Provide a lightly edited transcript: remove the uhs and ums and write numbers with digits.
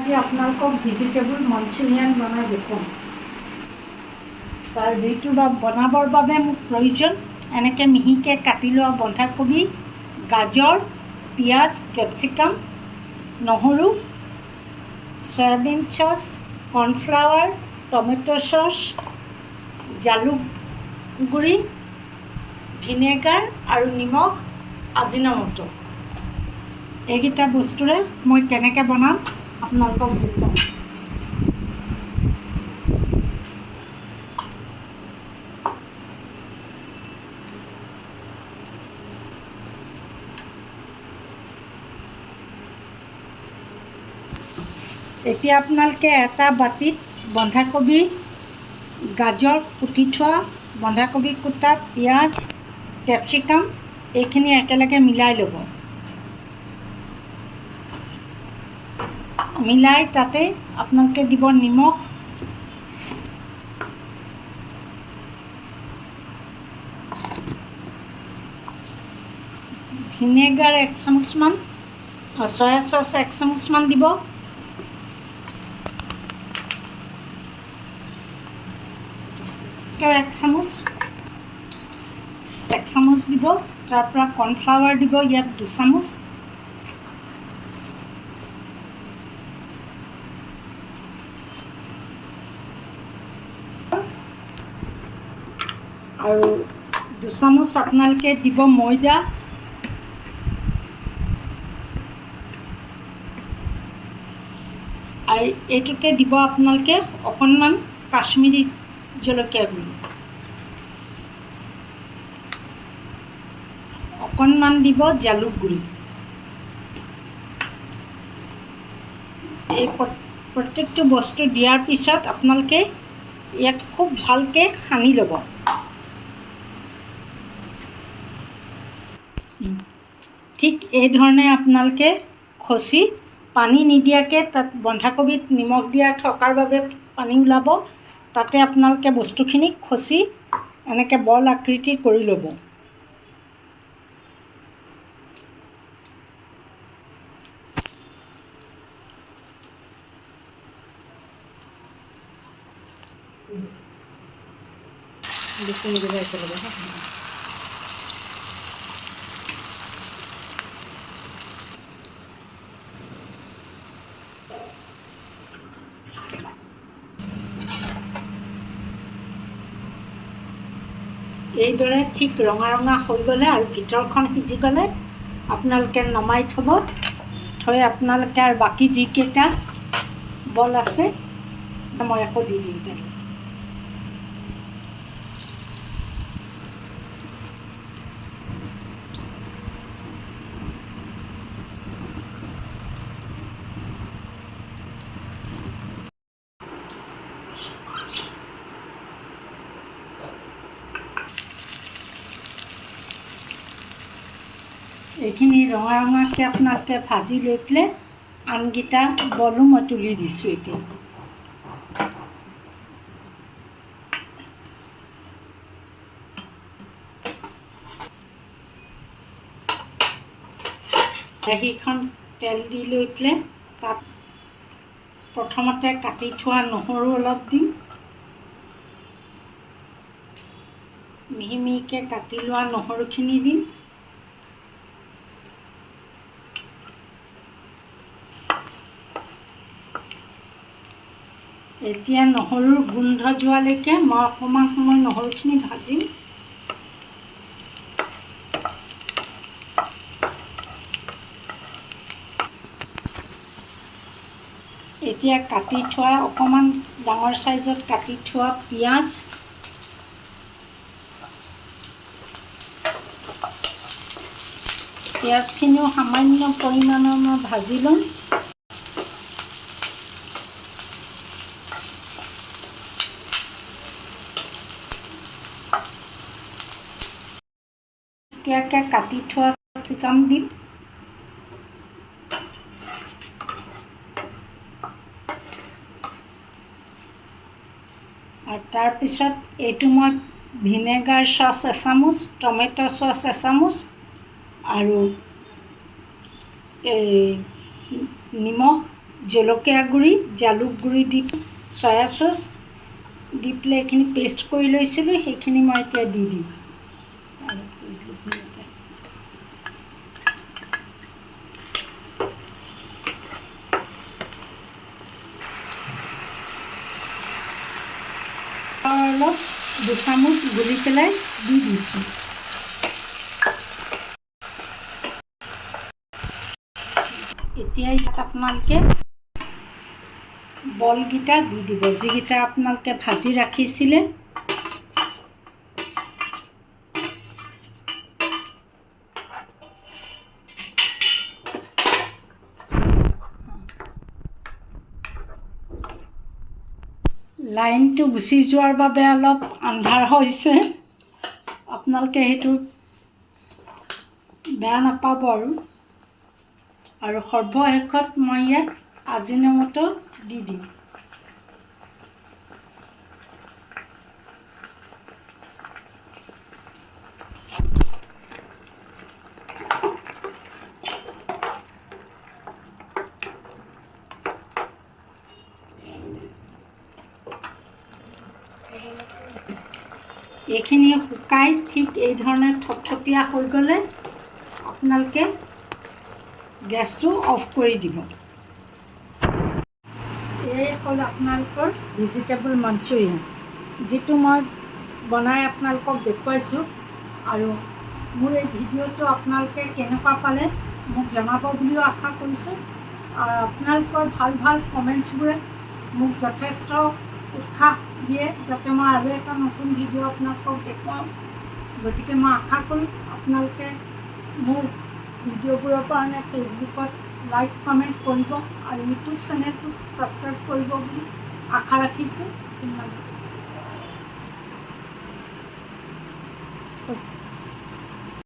আজি আপোনালোকক vegetable Manchurian বনাই দেখুৱাম। তাৰ যিটো বনাবৰ বাবে মোক প্ৰয়োজন এনেকৈ মিহিকৈ কাটি লোৱা বন্ধাকবি, গাজৰ, পিঁয়াজ, কেপচিকাম, নহৰু, soybean sauce, cornflour, tomato sauce, জালুক গুড়ি, ভিনেগাৰ আৰু নিমখ, আজিনামোটো। এইকেইটা বস্তুৰে মই কেনেকৈ বনাম আপোনালোকক দেখুৱাম। এতিয়া আপোনালোকে এটা বাটিত বন্ধাকবি, গাজৰ কুটি থোৱা, বন্ধাকবি কুটা, পিঁয়াজ, কেপচিকাম এইখিনি একেলগে মিলাই ল'ব। মিলাই তাতে আপোনালোকে দিব নিমখ, ভিনেগাৰ 1 চামুচমান, চয়া চচ 1 চামুচমান দিব, এক চামুচ দিব। তাৰ পৰা কৰ্ণফ্লাৱাৰ দিব ইয়াত 2 চামুচ, আৰু 2 চামুচ আপোনালোকে দিব ময়দা, আৰু এইটোতে দিব আপোনালোকে অকণমান কাশ্মীৰী জলকীয়া গুড়ি, অকণমান দিব জালুক গুড়ি। এই প্ৰত্যেকটো বস্তু দিয়াৰ পিছত আপোনালোকে ইয়াক খুব ভালকৈ সানি ল'ব। ঠিক এই ধৰণে আপোনালোকে খচি পানী নিদিয়াকৈ তাত বন্ধাকবিত নিমখ দিয়া থকাৰ বাবে পানী ওলাব, তাতে আপোনালোকে বস্তুখিনি খচি এনেকৈ বল আকৃতি কৰি ল'ব। এইদৰে ঠিক ৰঙা ৰঙা হৈ গ'লে আৰু ভিতৰখন সিজি গ'লে আপোনালোকে নমাই থ'ব। থৈ আপোনালোকে আৰু বাকী যিকেইটা বল আছে মই আকৌ দি দিম তাত। এইখিনি ৰঙা ৰঙাকৈ আপোনালোকে ভাজি লৈ পেলাই আনকেইটা বলো মই তুলি দিছোঁ। এতিয়া কেৰাহীখন তেল দি লৈ পেলাই তাত প্ৰথমতে কাটি থোৱা নহৰু অলপ দিম, মিহি মিহিকৈ কাটি লোৱা নহৰুখিনি দিম, এতিয়া নহৰুৰ গোন্ধ যোৱালৈকে মই অকণমান সময় নহৰুখিনি ভাজিম। এতিয়া কাটি থোৱা অকণমান ডাঙৰ চাইজত কাটি থোৱা পিঁয়াজ, পিঁয়াজখিনিও সামান্য পৰিমাণৰ মই ভাজি ল'ম। কাটি থোৱা কেপচিকাম দিম, আৰু তাৰপিছত এইটো মই ভিনেগাৰ চচ 1 চামুচ, টমেটো চচ 1 চামুচ আৰু এই নিমখ জলকীয়া গুড়ি জালুক গুড়ি দি সয়া চচ দি পেলাই এইখিনি পেষ্ট কৰি লৈছিলোঁ সেইখিনি মই এতিয়া দি দিম অলপ 2 চামুচ গুলি পেলাই দি দিছোঁ এতিয়া ইয়াত আপোনালোকে বলকেইটা দি দিব যিকেইটা আপোনালোকে ভাজি ৰাখিছিলে লাইনটো গুচি যোৱাৰ বাবে অলপ আন্ধাৰ হৈছে আপোনালোকে সেইটো বেয়া নাপাব আৰু সৰ্বশেষত মই ইয়াত আজিনোমোটো দি দিম এইখিনি শুকাই ঠিক এই ধৰণে থপথপীয়া হৈ গ'লে আপোনালোকে গেছটো অফ কৰি দিব এই হ'ল আপোনালোকৰ ভেজিটেবল মাঞ্চুৰিয়ান যিটো মই বনাই আপোনালোকক দেখুৱাইছোঁ আৰু মোৰ এই ভিডিঅ'টো আপোনালোকে কেনেকুৱা পালে মোক জনাব বুলিও আশা কৰিছোঁ আৰু আপোনালোকৰ ভাল ভাল কমেণ্টছবোৰে মোক যথেষ্ট উৎসাহ দিয়ে যাতে মই আৰু এটা নতুন ভিডিঅ' আপোনালোকক দেখুৱাওঁ গতিকে মই আশা কৰিম আপোনালোকে মোৰ ভিডিঅ'বোৰৰ কাৰণে ফেচবুকত লাইক কমেণ্ট কৰিব আৰু ইউটিউব চেনেলটো ছাবস্ক্ৰাইব কৰিব বুলি আশা ৰাখিছোঁ ধন্যবাদ